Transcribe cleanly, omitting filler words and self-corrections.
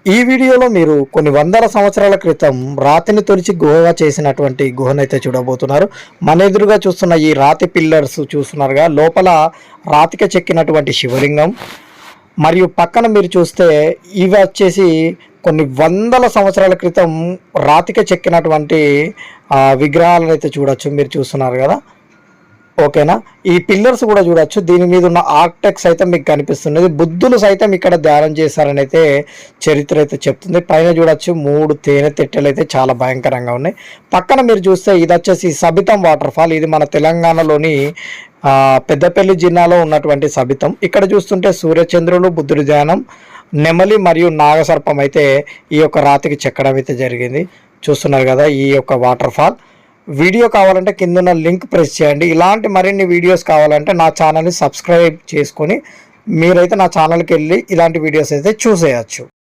ఈ వీడియోలో మీరు కొన్ని వందల సంవత్సరాల క్రితం రాతిని తొలిచి గుహగా చేసినటువంటి గుహనైతే చూడబోతున్నారు. మన ఎదురుగా చూస్తున్న ఈ రాతి పిల్లర్స్ చూస్తున్నారుగా, లోపల రాతికి చెక్కినటువంటి శివలింగం మరియు పక్కన మీరు చూస్తే ఇవి వచ్చేసి కొన్ని వందల సంవత్సరాల క్రితం రాతికి చెక్కినటువంటి విగ్రహాలను అయితే చూడొచ్చు. మీరు చూస్తున్నారు కదా, ఓకేనా. ఈ పిల్లర్స్ కూడా చూడొచ్చు. దీని మీద ఉన్న ఆర్కిటెక్ట్స్ అయితే మీకు కనిపిస్తున్నది. బుద్ధులు సైతం ఇక్కడ ధ్యానం చేశారని అయితే చరిత్ర అయితే చెప్తుంది. పైన చూడొచ్చు 3 తేనె తిట్టెలు అయితే చాలా భయంకరంగా ఉన్నాయి. పక్కన మీరు చూస్తే ఇది వచ్చేసి సబితం వాటర్ ఫాల్. ఇది మన తెలంగాణలోని పెద్దపల్లి జిల్లాలో ఉన్నటువంటి సబితం. ఇక్కడ చూస్తుంటే సూర్యచంద్రులు, బుద్ధుడి ధ్యానం, నెమలి మరియు నాగసర్పం అయితే ఈ యొక్క రాతికి చెక్కడం అయితే జరిగింది. చూస్తున్నారు కదా ఈ యొక్క వాటర్ ఫాల్. వీడియో కావాలంటే కింద లింక్ ప్రెస్ చేయండి. ఇలాంటి మరిన్ని వీడియోస్ కావాలంటే నా ఛానల్ని సబ్స్క్రైబ్ చేసుకొని మీరైతే నా ఛానల్కి వెళ్ళి ఇలాంటి వీడియోస్ అయితే చూసేయచ్చు.